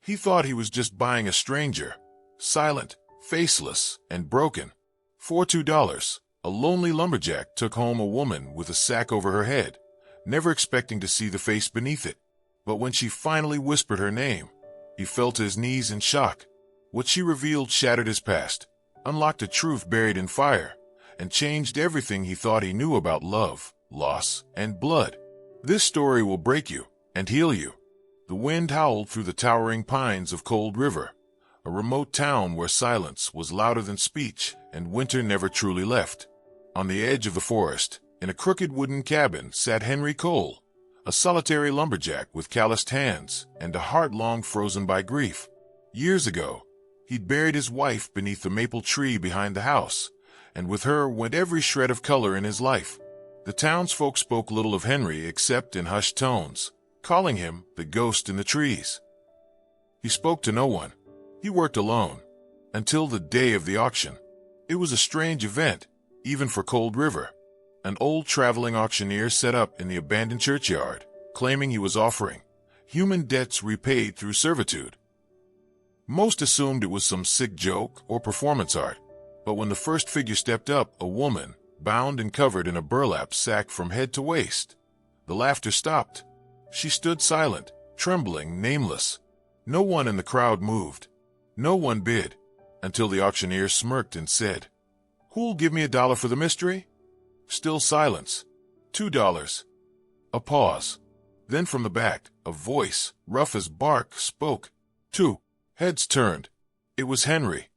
He thought he was just buying a stranger, silent, faceless, and broken. For $2, a lonely lumberjack took home a woman with a sack over her head, never expecting to see the face beneath it. But when she finally whispered her name, he fell to his knees in shock. What she revealed shattered his past, unlocked a truth buried in fire, and changed everything he thought he knew about love, loss, and blood. This story will break you and heal you. The wind howled through the towering pines of Cold River, a remote town where silence was louder than speech and winter never truly left. On the edge of the forest, in a crooked wooden cabin, sat Henry Cole, a solitary lumberjack with calloused hands and a heart long frozen by grief. Years ago, he'd buried his wife beneath the maple tree behind the house, and with her went every shred of color in his life. The townsfolk spoke little of Henry except in hushed tones, calling him the ghost in the trees. He spoke to no one. He worked alone, until the day of the auction. It was a strange event, even for Cold River. An old traveling auctioneer set up in the abandoned churchyard, claiming he was offering human debts repaid through servitude. Most assumed it was some sick joke or performance art, but when the first figure stepped up, a woman, bound and covered in a burlap sack from head to waist, the laughter stopped. She stood silent, trembling, nameless. No one in the crowd moved. No one bid, until the auctioneer smirked and said, "Who'll give me $1 for the mystery?" Still silence. $2. A pause. Then from the back, a voice, rough as bark, spoke. 2. Heads turned. It was Henry.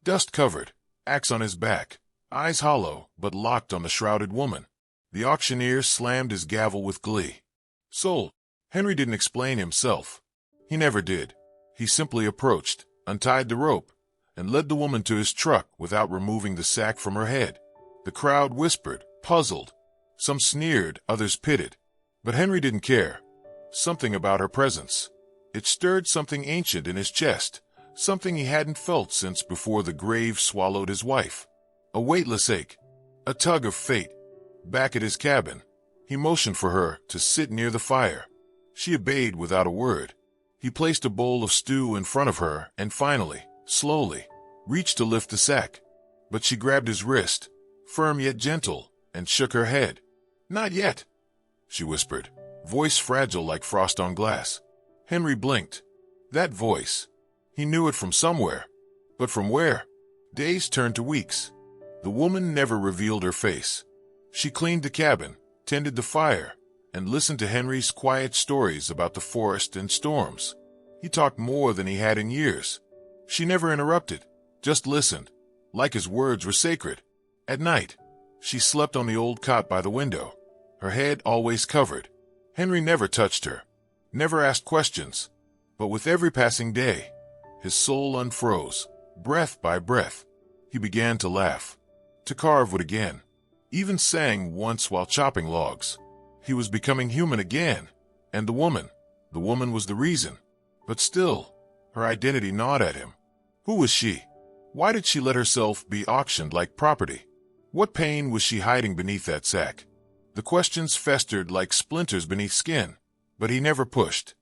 Dust-covered, axe on his back, eyes hollow but locked on the shrouded woman. The auctioneer slammed his gavel with glee. Sold. Henry didn't explain himself. He never did. He simply approached, untied the rope, and led the woman to his truck without removing the sack from her head. The crowd whispered, puzzled. Some sneered, others pitied. But Henry didn't care. Something about her presence. It stirred something ancient in his chest, something he hadn't felt since before the grave swallowed his wife. A weightless ache, a tug of fate. Back at his cabin, he motioned for her to sit near the fire. She obeyed without a word. He placed a bowl of stew in front of her and finally, slowly, reached to lift the sack. But she grabbed his wrist, firm yet gentle, and shook her head. "Not yet," she whispered, voice fragile like frost on glass. Henry blinked. That voice. He knew it from somewhere. But from where? Days turned to weeks. The woman never revealed her face. She cleaned the cabin, tended the fire, and listened to Henry's quiet stories about the forest and storms. He talked more than he had in years. She never interrupted, just listened, like his words were sacred. At night, she slept on the old cot by the window, her head always covered. Henry never touched her, never asked questions, but with every passing day, his soul unfroze, breath by breath. He began to laugh, to carve wood again, even sang once while chopping logs. He was becoming human again, and the woman was the reason. But still, her identity gnawed at him. Who was she? Why did she let herself be auctioned like property? What pain was she hiding beneath that sack? The questions festered like splinters beneath skin, but he never pushed.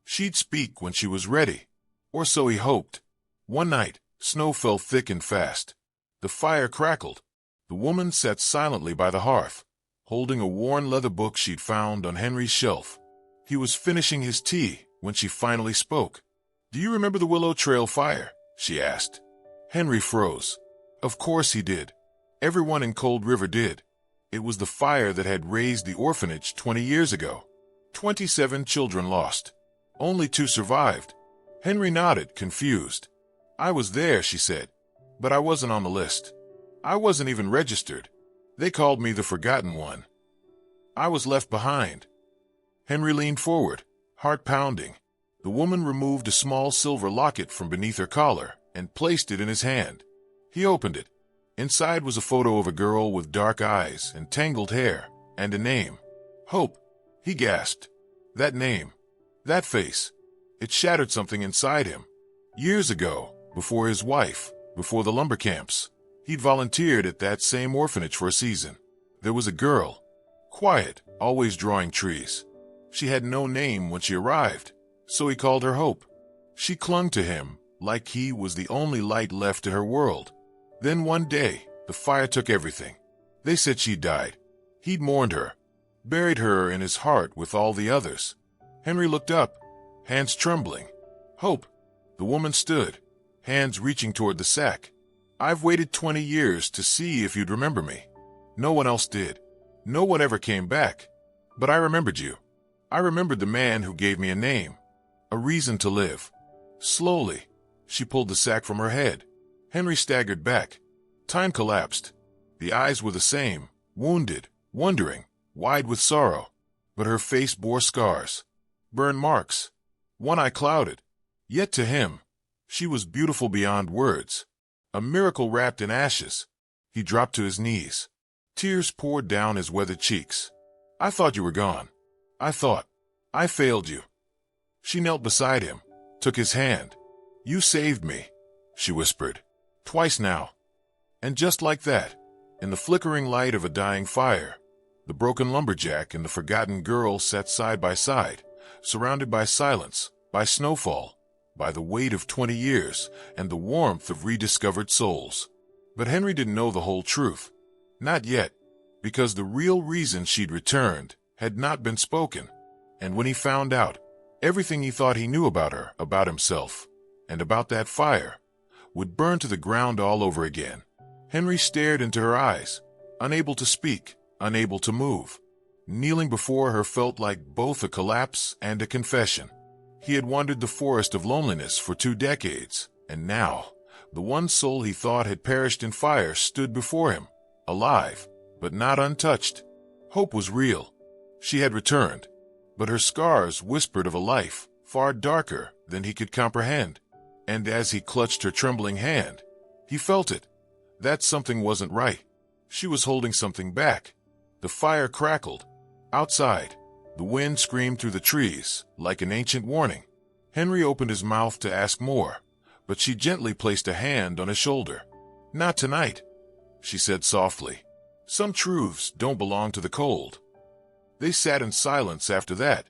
She'd speak when she was ready, or so he hoped. One night, snow fell thick and fast. The fire crackled. The woman sat silently by the hearth, holding a worn leather book she'd found on Henry's shelf. He was finishing his tea when she finally spoke. "Do you remember the Willow Trail fire?" she asked. Henry froze. Of course he did. Everyone in Cold River did. It was the fire that had razed the orphanage 20 years ago. 27 children lost. Only 2 survived. Henry nodded, confused. "I was there," she said, "but I wasn't on the list. I wasn't even registered. They called me the forgotten one. I was left behind." Henry leaned forward, heart pounding. The woman removed a small silver locket from beneath her collar and placed it in his hand. He opened it. Inside was a photo of a girl with dark eyes and tangled hair, and a name. Hope. He gasped. That name. That face. It shattered something inside him. Years ago, before his wife, before the lumber camps, he'd volunteered at that same orphanage for a season. There was a girl. Quiet, always drawing trees. She had no name when she arrived, so he called her Hope. She clung to him like he was the only light left in her world. Then one day, the fire took everything. They said she died. He'd mourned her, buried her in his heart with all the others. Henry looked up, hands trembling. Hope. The woman stood, hands reaching toward the sack. I've waited 20 years to see if you'd remember me. No one else did. No one ever came back. But I remembered you. I remembered the man who gave me a name, a reason to live. Slowly, she pulled the sack from her head. Henry staggered back. Time collapsed. The eyes were the same, wounded, wondering, wide with sorrow. But her face bore scars, burn marks, one eye clouded. Yet to him, she was beautiful beyond words, a miracle wrapped in ashes. He dropped to his knees. Tears poured down his weathered cheeks. I thought you were gone. I failed you. She knelt beside him, took his hand. You saved me, she whispered. Twice now. And just like that, in the flickering light of a dying fire, the broken lumberjack and the forgotten girl sat side by side, surrounded by silence, by snowfall, by the weight of 20 years and the warmth of rediscovered souls. But Henry didn't know the whole truth. Not yet, because the real reason she'd returned had not been spoken. And when he found out, everything he thought he knew about her, about himself, and about that fire, would burn to the ground all over again. Henry stared into her eyes, unable to speak, unable to move. Kneeling before her felt like both a collapse and a confession. He had wandered the forest of loneliness for 2 decades, and now, the one soul he thought had perished in fire stood before him, alive, but not untouched. Hope was real. She had returned, but her scars whispered of a life far darker than he could comprehend. And as he clutched her trembling hand, he felt it. That something wasn't right. She was holding something back. The fire crackled. Outside, the wind screamed through the trees like an ancient warning. Henry opened his mouth to ask more, but she gently placed a hand on his shoulder. Not tonight, she said softly. Some truths don't belong to the cold. They sat in silence after that.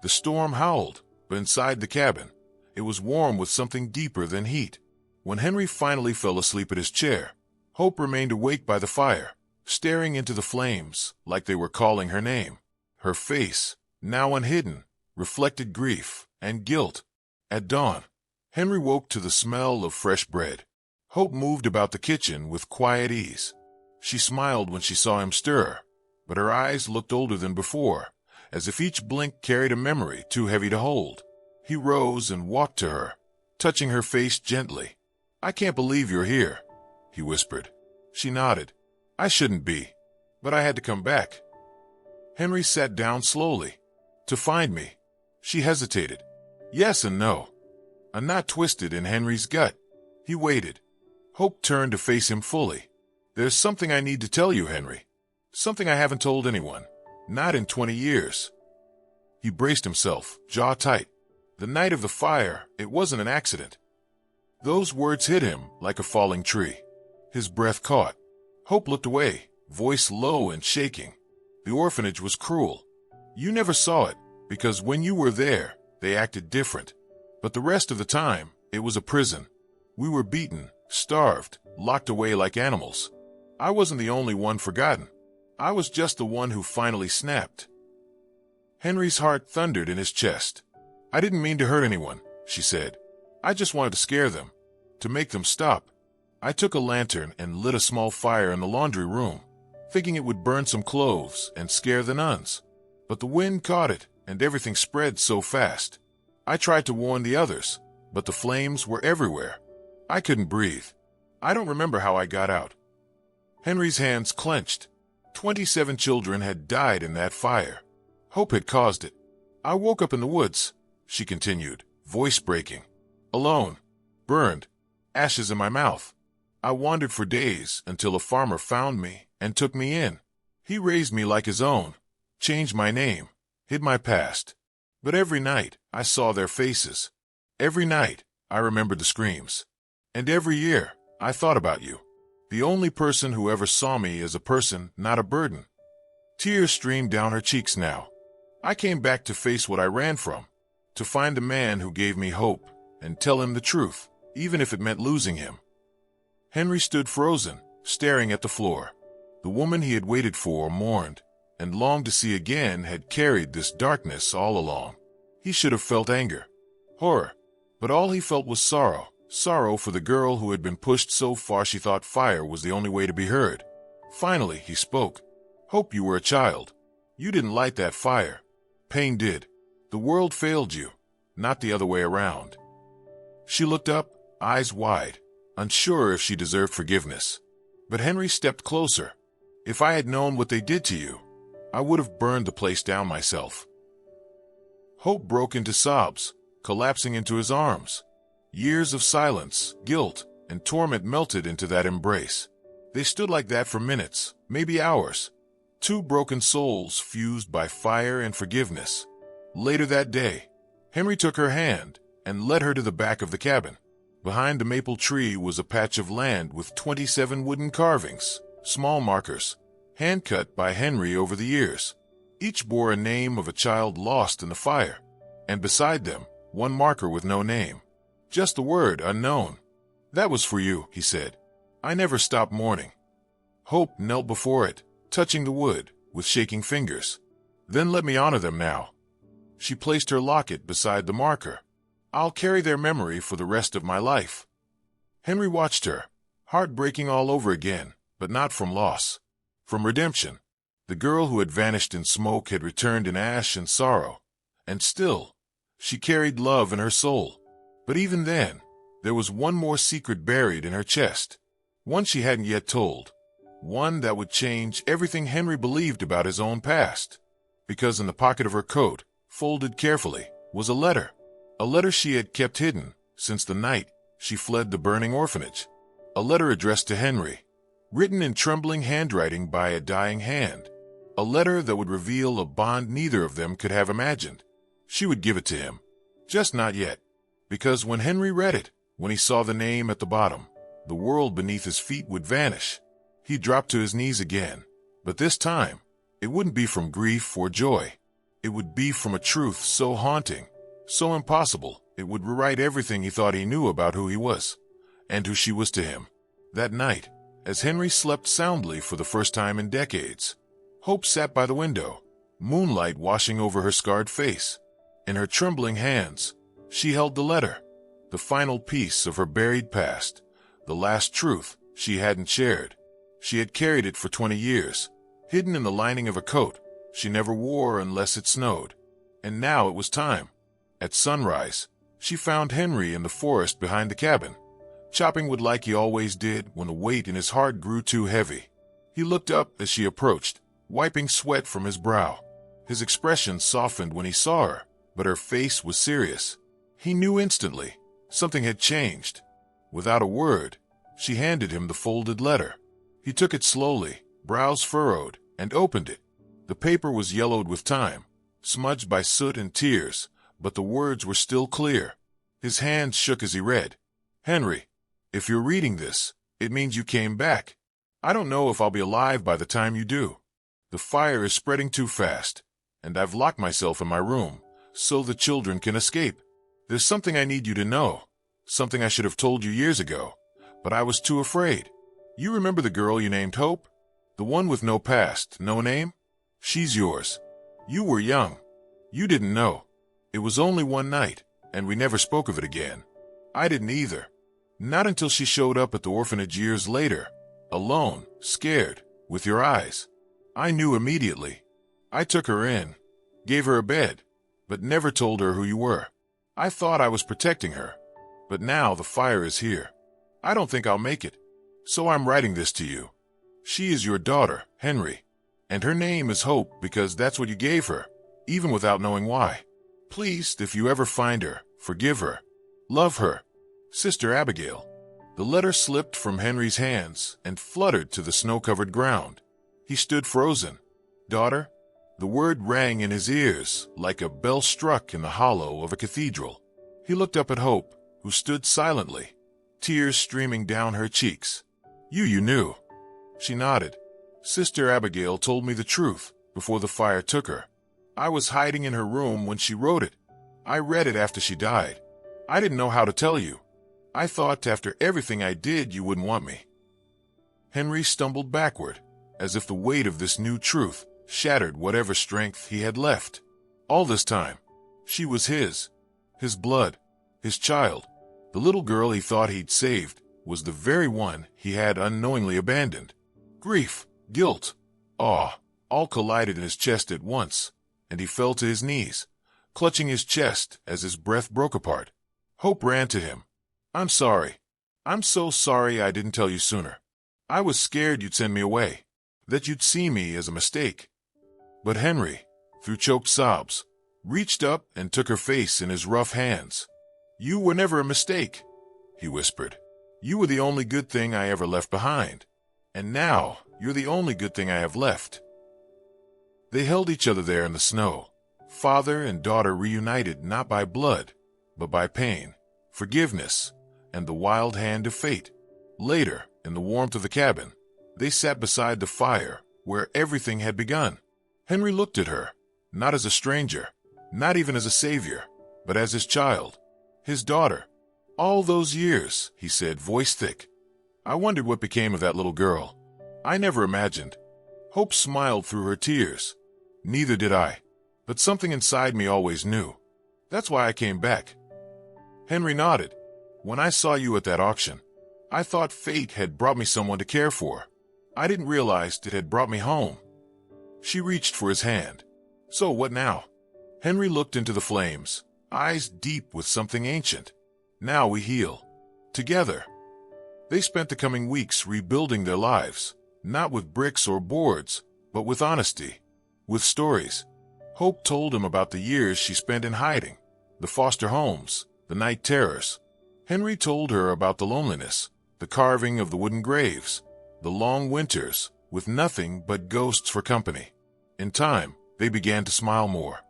The storm howled, but inside the cabin, it was warm with something deeper than heat. When Henry finally fell asleep at his chair, Hope remained awake by the fire, staring into the flames like they were calling her name. Her face, now unhidden, reflected grief and guilt. At dawn, Henry woke to the smell of fresh bread. Hope moved about the kitchen with quiet ease. She smiled when she saw him stir, but her eyes looked older than before, as if each blink carried a memory too heavy to hold. He rose and walked to her, touching her face gently. I can't believe you're here, he whispered. She nodded. I shouldn't be, but I had to come back. Henry sat down slowly. To find me. She hesitated. Yes and no. A knot twisted in Henry's gut. He waited. Hope turned to face him fully. There's something I need to tell you, Henry. Something I haven't told anyone. Not in 20 years. He braced himself, jaw tight. The night of the fire, it wasn't an accident. Those words hit him like a falling tree. His breath caught. Hope looked away, voice low and shaking. The orphanage was cruel. You never saw it, because when you were there, they acted different. But the rest of the time, it was a prison. We were beaten, starved, locked away like animals. I wasn't the only one forgotten. I was just the one who finally snapped. Henry's heart thundered in his chest. I didn't mean to hurt anyone, she said. I just wanted to scare them, to make them stop. I took a lantern and lit a small fire in the laundry room, thinking it would burn some clothes and scare the nuns. But the wind caught it, and everything spread so fast. I tried to warn the others, but the flames were everywhere. I couldn't breathe. I don't remember how I got out. Henry's hands clenched. 27 children had died in that fire. Hope had caused it. I woke up in the woods, she continued, voice breaking. Alone, burned, ashes in my mouth. I wandered for days until a farmer found me and took me in. He raised me like his own, changed my name, hid my past. But every night I saw their faces. Every night I remembered the screams. And every year I thought about you. The only person who ever saw me as a person, not a burden. Tears streamed down her cheeks now. I came back to face what I ran from, to find the man who gave me hope and tell him the truth, even if it meant losing him. Henry stood frozen, staring at the floor. The woman he had waited for mourned, and longed to see again had carried this darkness all along. He should have felt anger, horror, but all he felt was sorrow. Sorrow for the girl who had been pushed so far she thought fire was the only way to be heard. Finally, he spoke. "Hope, you were a child. You didn't light that fire. Pain did. The world failed you, not the other way around." She looked up, eyes wide, unsure if she deserved forgiveness. But Henry stepped closer. "If I had known what they did to you, I would have burned the place down myself." Hope broke into sobs, collapsing into his arms. Years of silence, guilt, and torment melted into that embrace. They stood like that for minutes, maybe hours. Two broken souls fused by fire and forgiveness. Later that day, Henry took her hand and led her to the back of the cabin. Behind the maple tree was a patch of land with 27 wooden carvings, small markers, hand-cut by Henry over the years. Each bore a name of a child lost in the fire, and beside them, one marker with no name. Just the word unknown. "That was for you," he said. "I never stopped mourning." Hope knelt before it, touching the wood with shaking fingers. "Then let me honor them now." She placed her locket beside the marker. "I'll carry their memory for the rest of my life." Henry watched her, heart breaking all over again, but not from loss. From redemption. The girl who had vanished in smoke had returned in ash and sorrow. And still, she carried love in her soul. But even then, there was one more secret buried in her chest. One she hadn't yet told. One that would change everything Henry believed about his own past. Because in the pocket of her coat, folded carefully, was a letter. A letter she had kept hidden since the night she fled the burning orphanage. A letter addressed to Henry, written in trembling handwriting by a dying hand. A letter that would reveal a bond neither of them could have imagined. She would give it to him. Just not yet. Because when Henry read it, when he saw the name at the bottom, the world beneath his feet would vanish. He dropped to his knees again. But this time, it wouldn't be from grief or joy. It would be from a truth so haunting, so impossible, it would rewrite everything he thought he knew about who he was, and who she was to him. That night, as Henry slept soundly for the first time in decades, Hope sat by the window, moonlight washing over her scarred face. In her trembling hands, she held the letter, the final piece of her buried past, the last truth she hadn't shared. She had carried it for 20 years, hidden in the lining of a coat she never wore unless it snowed. And now it was time. At sunrise, she found Henry in the forest behind the cabin, chopping wood like he always did when the weight in his heart grew too heavy. He looked up as she approached, wiping sweat from his brow. His expression softened when he saw her, but her face was serious. He knew instantly something had changed. Without a word, she handed him the folded letter. He took it slowly, brows furrowed, and opened it. The paper was yellowed with time, smudged by soot and tears, but the words were still clear. His hands shook as he read. "Henry, if you're reading this, it means you came back. I don't know if I'll be alive by the time you do. The fire is spreading too fast, and I've locked myself in my room so the children can escape. There's something I need you to know, something I should have told you years ago, but I was too afraid. You remember the girl you named Hope? The one with no past, no name? She's yours. You were young. You didn't know. It was only one night, and we never spoke of it again. I didn't either. Not until she showed up at the orphanage years later, alone, scared, with your eyes. I knew immediately. I took her in, gave her a bed, but never told her who you were. I thought I was protecting her, but now the fire is here. I don't think I'll make it, so I'm writing this to you. She is your daughter, Henry, and her name is Hope because that's what you gave her, even without knowing why. Please, if you ever find her, forgive her. Love her. Sister Abigail." The letter slipped from Henry's hands and fluttered to the snow-covered ground. He stood frozen. "Daughter?" The word rang in his ears like a bell struck in the hollow of a cathedral. He looked up at Hope, who stood silently, tears streaming down her cheeks. You knew." She nodded. "Sister Abigail told me the truth before the fire took her. I was hiding in her room when she wrote it. I read it after she died. I didn't know how to tell you. I thought after everything I did, you wouldn't want me." Henry stumbled backward, as if the weight of this new truth shattered whatever strength he had left. All this time, she was his blood, his child. The little girl he thought he'd saved was the very one he had unknowingly abandoned. Grief, guilt, awe, all collided in his chest at once, and he fell to his knees, clutching his chest as his breath broke apart. Hope ran to him. "I'm sorry. I'm so sorry I didn't tell you sooner. I was scared you'd send me away, that you'd see me as a mistake." But Henry, through choked sobs, reached up and took her face in his rough hands. "You were never a mistake," he whispered. "You were the only good thing I ever left behind. And now you're the only good thing I have left." They held each other there in the snow, father and daughter reunited not by blood, but by pain, forgiveness, and the wild hand of fate. Later, in the warmth of the cabin, they sat beside the fire where everything had begun. Henry looked at her, not as a stranger, not even as a savior, but as his child, his daughter. "All those years," he said, voice thick, "I wondered what became of that little girl. I never imagined." Hope smiled through her tears. "Neither did I, but something inside me always knew. That's why I came back." Henry nodded. "When I saw you at that auction, I thought fate had brought me someone to care for. I didn't realize it had brought me home." She reached for his hand. "So what now?" Henry looked into the flames, eyes deep with something ancient. "Now we heal. Together." They spent the coming weeks rebuilding their lives, not with bricks or boards, but with honesty, with stories. Hope told him about the years she spent in hiding, the foster homes, the night terrors. Henry told her about the loneliness, the carving of the wooden graves, the long winters with nothing but ghosts for company. In time, they began to smile more,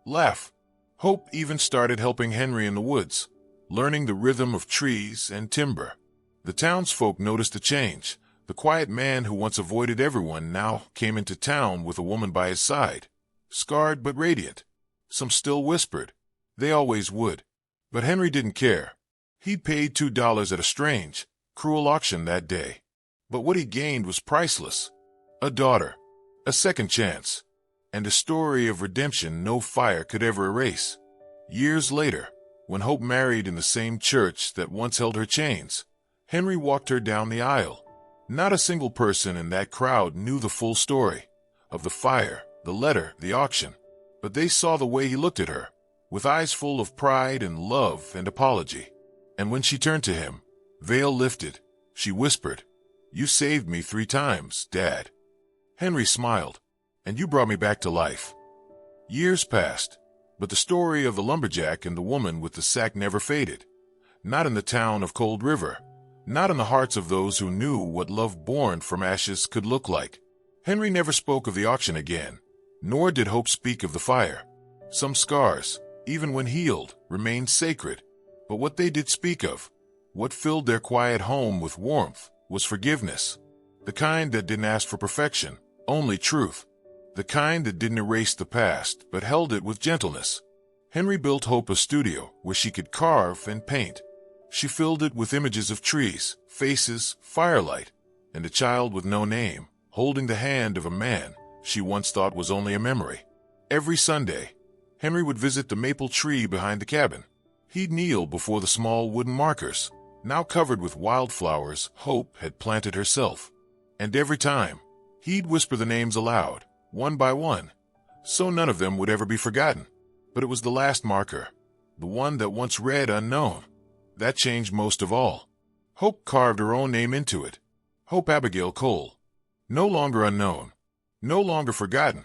laugh. Hope even started helping Henry in the woods, learning the rhythm of trees and timber. The townsfolk noticed the change. The quiet man who once avoided everyone now came into town with a woman by his side, scarred but radiant. Some still whispered. They always would. But Henry didn't care. He'd paid $2 at a strange, cruel auction that day. But what he gained was priceless. A daughter, a second chance, and a story of redemption no fire could ever erase. Years later, when Hope married in the same church that once held her chains, Henry walked her down the aisle. Not a single person in that crowd knew the full story of the fire, the letter, the auction, but they saw the way he looked at her, with eyes full of pride and love and apology. And when she turned to him, veil lifted, she whispered, "You saved me 3 times, Dad." Henry smiled. "And you brought me back to life." Years passed, but the story of the lumberjack and the woman with the sack never faded. Not in the town of Cold River, not in the hearts of those who knew what love born from ashes could look like. Henry never spoke of the auction again, nor did Hope speak of the fire. Some scars, even when healed, remained sacred, but what they did speak of, what filled their quiet home with warmth, was forgiveness. The kind that didn't ask for perfection, only truth. The kind that didn't erase the past, but held it with gentleness. Henry built Hope a studio where she could carve and paint. She filled it with images of trees, faces, firelight, and a child with no name, holding the hand of a man she once thought was only a memory. Every Sunday, Henry would visit the maple tree behind the cabin. He'd kneel before the small wooden markers, now covered with wildflowers Hope had planted herself. And every time, he'd whisper the names aloud, one by one, so none of them would ever be forgotten. But it was the last marker, the one that once read unknown, that changed most of all. Hope carved her own name into it. Hope Abigail Cole. No longer unknown, no longer forgotten,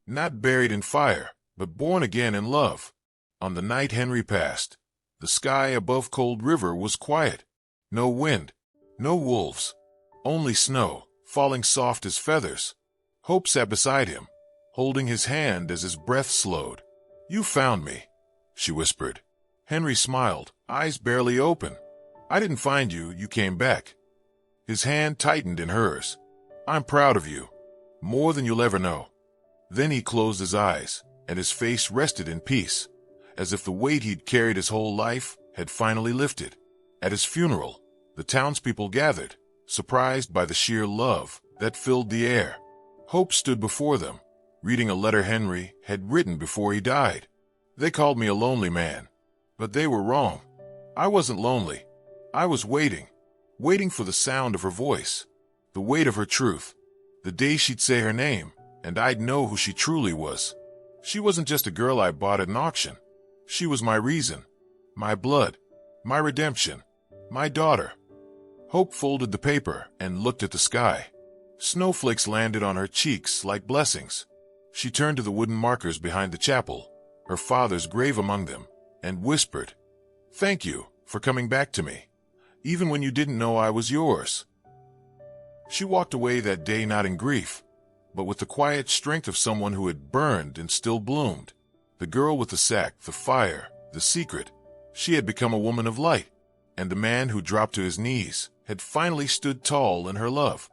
not buried in fire, but born again in love. On the night Henry passed, the sky above Cold River was quiet. No wind, no wolves, only snow, falling soft as feathers. Hope sat beside him, holding his hand as his breath slowed. "You found me," she whispered. Henry smiled, eyes barely open. "I didn't find you, you came back." His hand tightened in hers. "I'm proud of you, more than you'll ever know." Then he closed his eyes, and his face rested in peace, as if the weight he'd carried his whole life had finally lifted. At his funeral, the townspeople gathered, surprised by the sheer love that filled the air. Hope stood before them, reading a letter Henry had written before he died. They called me a lonely man, but they were wrong. I wasn't lonely. I was waiting for the sound of her voice, the weight of her truth, the day she'd say her name, and I'd know who she truly was. She wasn't just a girl I bought at an auction. She was my reason, my blood, my redemption, my daughter. Hope folded the paper and looked at the sky. Snowflakes landed on her cheeks like blessings. She turned to the wooden markers behind the chapel, her father's grave among them, and whispered, "Thank you for coming back to me, even when you didn't know I was yours." She walked away that day not in grief, but with the quiet strength of someone who had burned and still bloomed. The girl with the sack, the fire, the secret. She had become a woman of light, and the man who dropped to his knees had finally stood tall in her love.